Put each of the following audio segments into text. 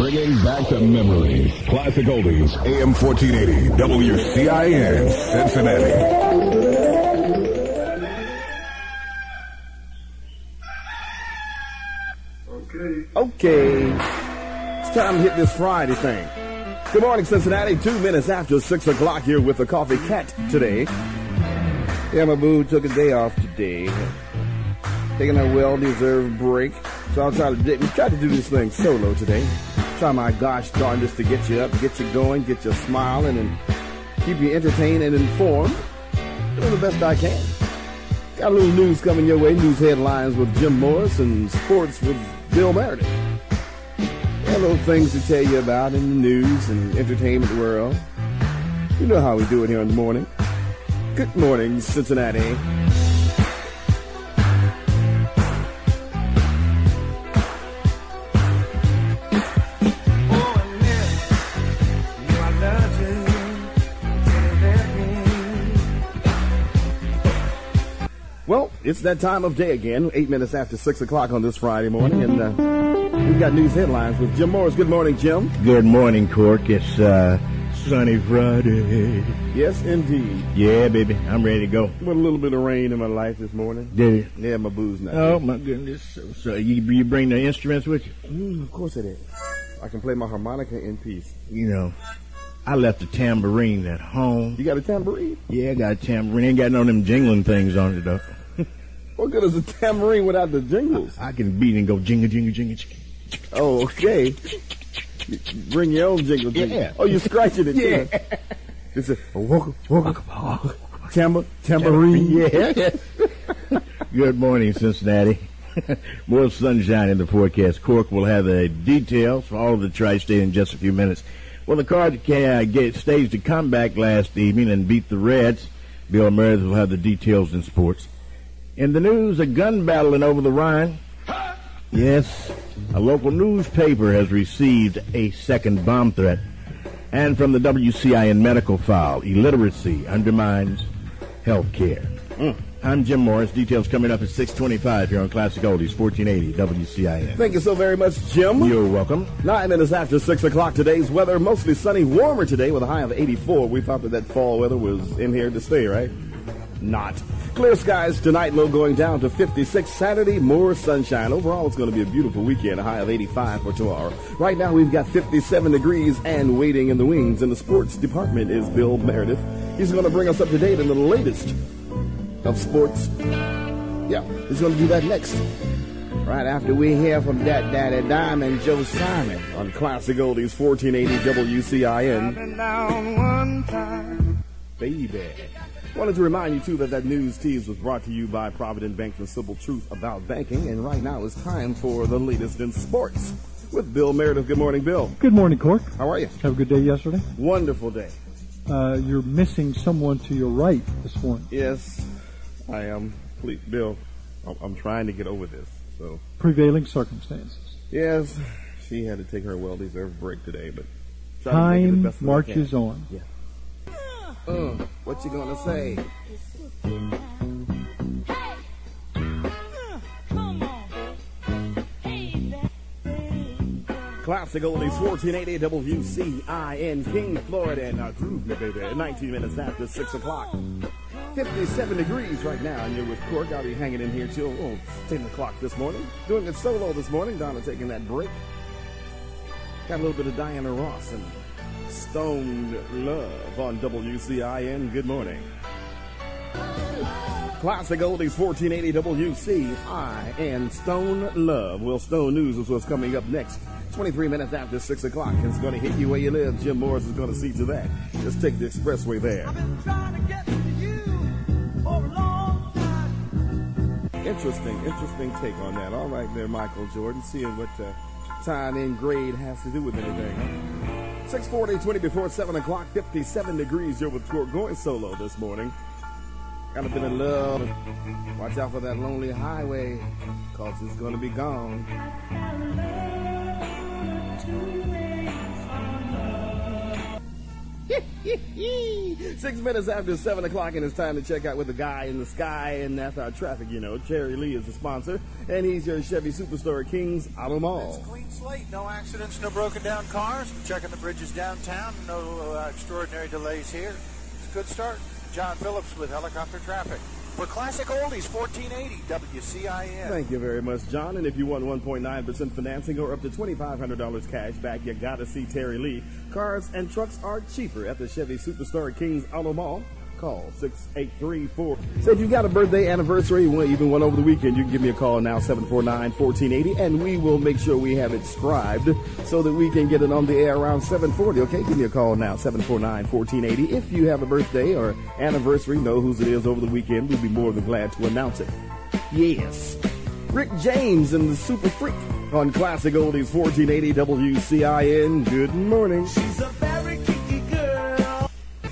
Bringing back the memories. Classic Oldies, AM 1480, WCIN, Cincinnati. Okay. It's time to hit this Friday thing. Good morning, Cincinnati. 2 minutes after 6 o'clock here with the Coffee Cat today. Yeah, my boo took a day off today. Taking a well-deserved break. So I'll try to do this thing solo today. Try my gosh darndest to get you up, get you going, get you smiling, and keep you entertained and informed. Doing the best I can. Got a little news coming your way. News headlines with Jim Morris and sports with Bill Meredith. Got little things to tell you about in the news and entertainment world. You know how we do it here in the morning. Good morning, Cincinnati. Well, it's that time of day again, 8 minutes after 6 o'clock on this Friday morning, and we've got news headlines with Jim Morris. Good morning, Jim. Good morning, Cork. It's sunny Friday. Yes, indeed. Yeah, baby, I'm ready to go. With a little bit of rain in my life this morning. Did it? Yeah, my boo's not. Oh, my goodness. So you bring the instruments with you? Of course I did. I can play my harmonica in peace. You know, I left the tambourine at home. You got a tambourine? Yeah, I got a tambourine. Ain't got none of them jingling things on it, though. What good is a tambourine without the jingles? I can beat and go jingle, jingle, jingle, jingle. Oh, okay. Bring your own jingle. Yeah. Oh, you're scratching it, too. Yeah. It's a tambourine. Yeah. Good morning, Cincinnati. More sunshine in the forecast. Cork will have the details for all of the tri-state in just a few minutes. Well, the Cards staged a comeback last evening and beat the Reds. Bill Meredith will have the details in sports. In the news, a gun battling over the Rhine. Yes, a local newspaper has received a second bomb threat. And from the WCIN medical file, illiteracy undermines health care. I'm Jim Morris. Details coming up at 6:25 here on Classic Oldies, 1480 WCIN. Thank you so very much, Jim. You're welcome. 9 minutes after 6 o'clock. Today's weather, mostly sunny, warmer today with a high of 84. We thought that fall weather was in here to stay, right? Not. Clear skies tonight, low going down to 56. Saturday, more sunshine. Overall, it's going to be a beautiful weekend, a high of 85 for tomorrow. Right now, we've got 57 degrees and waiting in the wings. In the sports department is Bill Meredith. He's going to bring us up to date in the latest of sports. Yeah, he's going to do that next. Right after we hear from that Daddy Diamond Joe Simon on Classic Oldies 1480 WCIN. Down one time. Baby. Wanted to remind you, too, that news tease was brought to you by Provident Bank, the simple truth about banking. And right now it's time for the latest in sports with Bill Meredith. Good morning, Bill. Good morning, Cork. How are you? Have a good day yesterday? Wonderful day. You're missing someone to your right this morning. Yes, I am. Please, Bill, I'm trying to get over this. So prevailing circumstances. Yes, she had to take her well-deserved break today, but time marches on. Yeah. What you gonna say? Classic Oldies 1480 WCIN, King, Florida, and Groove Me, baby. 19 minutes after 6 o'clock. 57 degrees right now, and you're with Cork. I'll be hanging in here till 10 o'clock this morning. Doing it solo this morning. Donna taking that break. Got a little bit of Diana Ross and Stone Love on WCIN. Good morning. Classic Oldies 1480 WCIN, Stone Love. Well, Stone News is what's coming up next. 23 minutes after 6 o'clock. It's going to hit you where you live. Jim Morris is going to see to that. Just take the expressway there. I've been trying to get to you for a long time. Interesting take on that. All right there, Michael Jordan. Seeing what time in grade has to do with anything, huh? 6:40, 20 before 7 o'clock, 57 degrees. You're with Cork, going solo this morning. Got a bit of love. Watch out for that lonely highway, cause it's gonna be gone. 6 minutes after 7 o'clock, and it's time to check out with the guy in the sky, and that's our traffic, you know. Terry Lee is the sponsor, and he's your Chevy Superstore Kings Auto Mall. It's a clean slate, no accidents, no broken down cars. Checking the bridges downtown, no extraordinary delays here. It's a good start. John Phillips with helicopter traffic. For Classic Oldies, 1480 WCIN. Thank you very much, John. And if you want 1.9% financing or up to $2,500 cash back, you gotta see Terry Lee. Cars and trucks are cheaper at the Chevy Superstore Kings Auto Mall. Call 6834. So if you've got a birthday, anniversary, even one over the weekend, you can give me a call now, 749-1480, and we will make sure we have it scribed so that we can get it on the air around 740. Okay, give me a call now, 749-1480. If you have a birthday or anniversary, know whose it is over the weekend, we'll be more than glad to announce it. Yes. Rick James and the Super Freak on Classic Oldies 1480 WCIN. Good morning. She's a very kinky girl.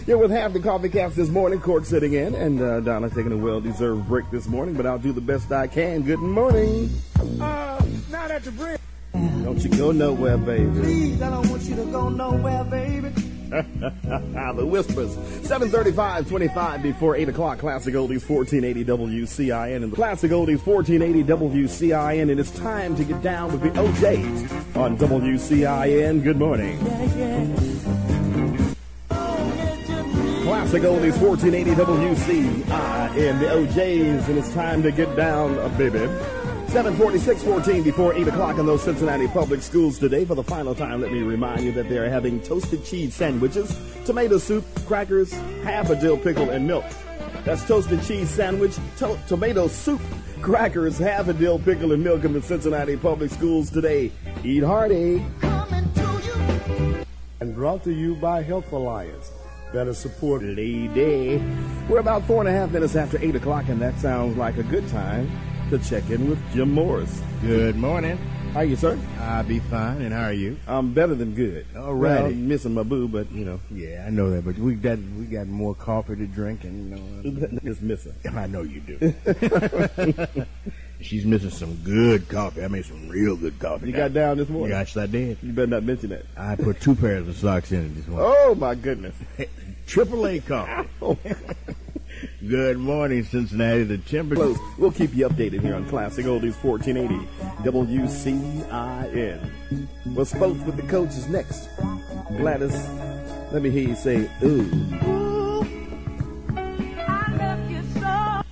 Here with half the coffee caps this morning, Court sitting in, and Donna taking a well-deserved break this morning, but I'll do the best I can. Good morning. Not at the bridge. Don't you go nowhere, baby. Please, I don't want you to go nowhere, baby. The Whispers. 7:35:25 before 8 o'clock. Classic Oldies 1480 WCIN. And the Classic Oldies 1480 WCIN. And it's time to get down with the OJs on WCIN. Good morning. Classic Oldies 1480 WCIN. The OJs. And it's time to get down, baby. 7:46:14 before 8 o'clock in those Cincinnati public schools today. For the final time, let me remind you that they're having toasted cheese sandwiches, tomato soup, crackers, half a dill pickle, and milk. That's toasted cheese sandwich, tomato soup, crackers, half a dill pickle, and milk in the Cincinnati public schools today. Eat hearty. Coming to you. And brought to you by Health Alliance. Better support lady. We're about 4.5 minutes after 8 o'clock, and that sounds like a good time to check in with Jim Morris. Good morning. How are you, sir? I'll be fine, and how are you? I'm better than good. All righty. Well, missing my boo, but you know. Yeah, I know that, but we got more coffee to drink, and you know. It's missing. I know you do. She's missing some good coffee. I made some real good coffee. You got down this morning? Yes, I did. You better not mention that. I put 2 pairs of socks in it this morning. Oh, my goodness. AAA coffee. Good morning, Cincinnati. The temperature. Close. We'll keep you updated here on Classic Oldies 1480 WCIN. Well, sports with the coach is next. Gladys, let me hear you say, ooh. Ooh, I love you so.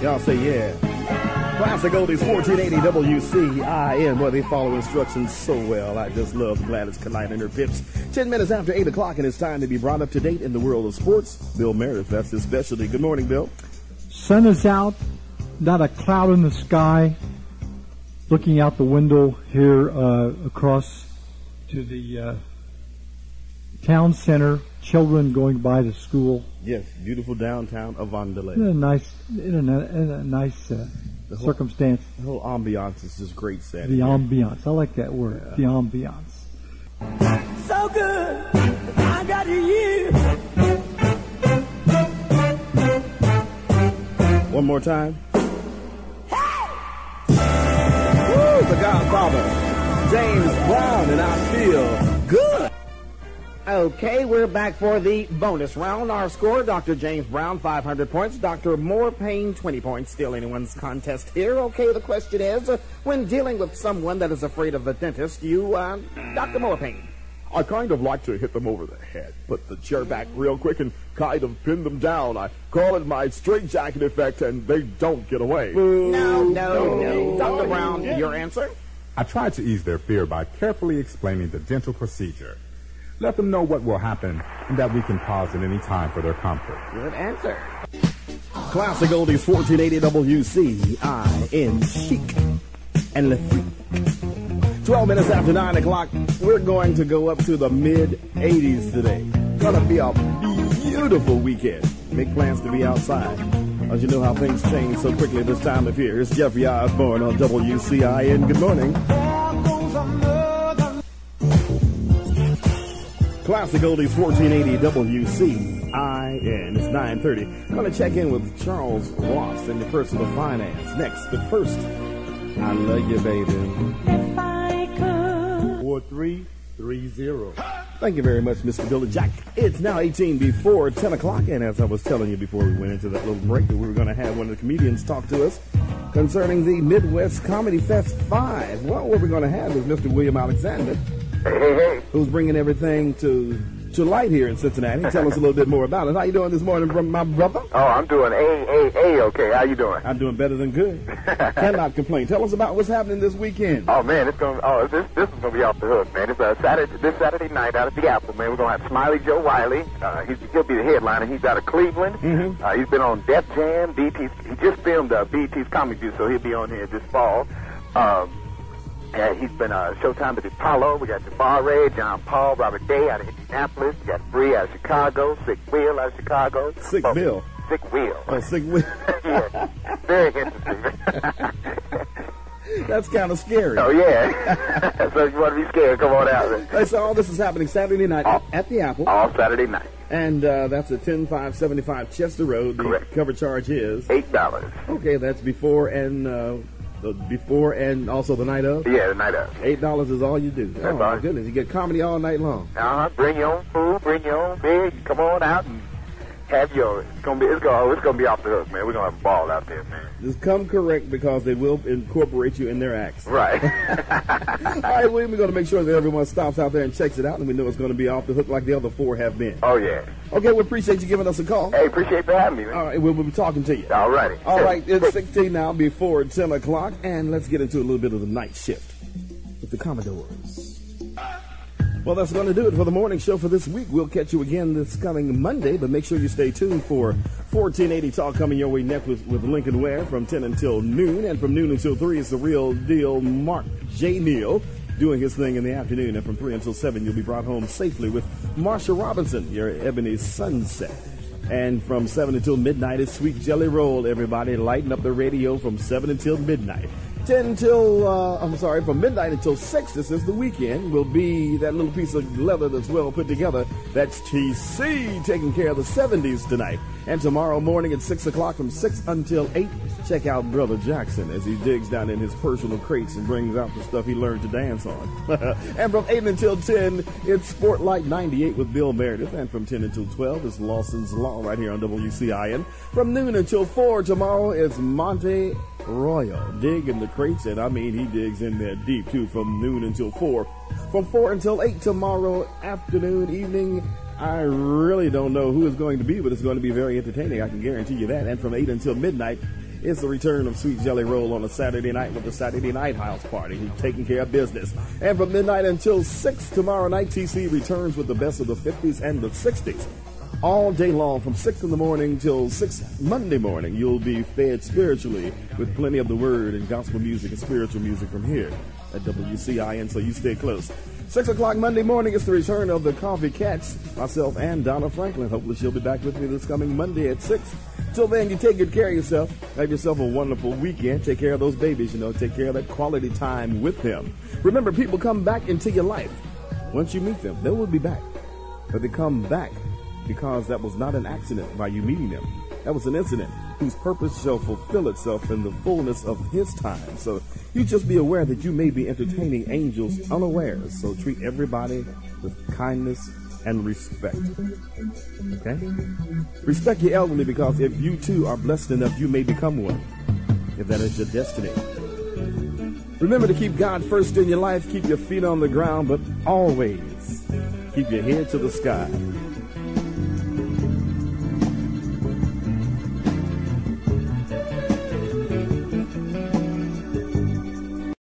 Y'all say yeah. Classic Oldies 1480 WCIN, where they follow instructions so well. I just love Gladys Knight and her pips. 10 minutes after 8 o'clock, and it's time to be brought up to date in the world of sports. Bill Meredith, that's his specialty. Good morning, Bill. Sun is out, not a cloud in the sky. Looking out the window here across to the town center, children going by to school. Yes, beautiful downtown Avondale. In a nice circumstance. The whole ambiance is just great Saturday. The ambiance. I like that word. Yeah. The ambiance. So good. I got you. One more time. Woo, the Godfather, James Brown, and I feel good. Okay, we're back for the bonus round. Our score, Dr. James Brown, 500 points. Dr. Moore Payne, 20 points. Still anyone's contest here. Okay, the question is, when dealing with someone that is afraid of the dentist, Dr. Moore Payne. I kind of like to hit them over the head, put the chair back real quick and kind of pin them down. I call it my straitjacket effect, and they don't get away. No. Dr. Brown, your answer? I try to ease their fear by carefully explaining the dental procedure. Let them know what will happen and that we can pause at any time for their comfort. Good answer. Classic Oldies 1480 WCIN, chic and le freak. 12 minutes after 9 o'clock, we're going to go up to the mid-80s today. Gonna be a beautiful weekend. Make plans to be outside. As you know how things change so quickly this time of year. It's Jeffrey Osborne on WCIN. Good morning. Classic Oldies 1480 WCIN. It's 9:30. I'm going to check in with Charles Ross in the personal finance next. But first, I love you, baby. If I 4330. Thank you very much, Mr. Billy Jack. It's now 18 before 10 o'clock, and as I was telling you before we went into that little break that we were going to have one of the comedians talk to us concerning the Midwest Comedy Fest 5. Well, what we're going to have is Mr. William Alexander, who's bringing everything to light here in Cincinnati. Tell us a little bit more about it. How you doing this morning, my brother? Oh, I'm doing okay. How you doing? I'm doing better than good. Cannot complain. Tell us about what's happening this weekend. Oh man, this is gonna be off the hook, man. It's this Saturday night out at the Apple, man. We're gonna have Smiley Joe Wiley. He'll be the headliner. He's out of Cleveland. Mm-hmm. He's been on Def Jam, BT's. He just filmed BT's Comic View, so he'll be on here this fall. He's been Showtime at the Apollo. We got Jabari, John Paul, Robert Day out of Indianapolis. We got Bree out of Chicago, Sick Will out of Chicago. Sick Bill. Sick Will. Oh, Sick Will. Yeah, very interesting. That's kind of scary. Oh, yeah. So if you want to be scared, come on out. So all this is happening Saturday night at the Apple. All Saturday night. And that's at 10575 Chester Road. The Correct. Cover charge is $8. Okay, that's before and also the night of? Yeah, the night of. $8 is all you do. That's oh, my all. goodness. You get comedy all night long. Bring your own food, bring your own beer. You come on out and have your. It's gonna be off the hook, man. We're gonna have a ball out there, man. Just come correct because they will incorporate you in their acts. Right. All right, we're going to make sure that everyone stops out there and checks it out, and we know it's going to be off the hook like the other four have been. Oh, yeah. Okay, we appreciate you giving us a call. Hey, appreciate for having me, man. All right, we'll be talking to you. All righty. All right, it's 16 now before 10 o'clock, and let's get into a little bit of the night shift with the Commodores. Well, that's going to do it for the morning show for this week. We'll catch you again this coming Monday, but make sure you stay tuned for 1480 Talk coming your way next with Lincoln Ware from 10 until noon, and from noon until 3 is the real deal Mark J. Neal doing his thing in the afternoon, and from 3 until 7 you'll be brought home safely with Marsha Robinson, your Ebony Sunset. And from 7 until midnight is Sweet Jelly Roll. Everybody lighten up the radio from 7 until midnight. From midnight until 6, this is the weekend, will be that little piece of leather that's well put together. That's TC taking care of the 70s tonight. And tomorrow morning at 6 o'clock from 6 until 8, check out Brother Jackson as he digs down in his personal crates and brings out the stuff he learned to dance on. And from 8 until 10, it's Sportlight 98 with Bill Meredith. And from 10 until 12, it's Lawson's Law right here on WCIN. From noon until 4 tomorrow, it's Monte Royal. Dig in the crates, and I mean he digs in there deep too, from noon until 4. From 4 until 8 tomorrow afternoon, evening, I really don't know who it's going to be, but it's going to be very entertaining, I can guarantee you that. And from 8 until midnight, it's the return of Sweet Jelly Roll on a Saturday night with the Saturday Night House Party, who's taking care of business. And from midnight until 6 tomorrow night, TC returns with the best of the 50s and the 60s. All day long from 6 in the morning till 6 Monday morning, you'll be fed spiritually with plenty of the word and gospel music and spiritual music from here at WCIN, so you stay close. 6 o'clock Monday morning is the return of the Coffee Cats, myself and Donna Franklin. Hopefully she'll be back with me this coming Monday at 6. Till then, you take good care of yourself. Have yourself a wonderful weekend. Take care of those babies, take care of that quality time with them. Remember, people come back into your life. Once you meet them, they will be back. But they come back because that was not an accident by you meeting them. That was an incident whose purpose shall fulfill itself in the fullness of his time. So you just be aware that you may be entertaining angels unawares. So treat everybody with kindness and respect. Okay? Respect your elderly, because if you too are blessed enough, you may become one, if that is your destiny. Remember to keep God first in your life. Keep your feet on the ground, but always keep your head to the sky.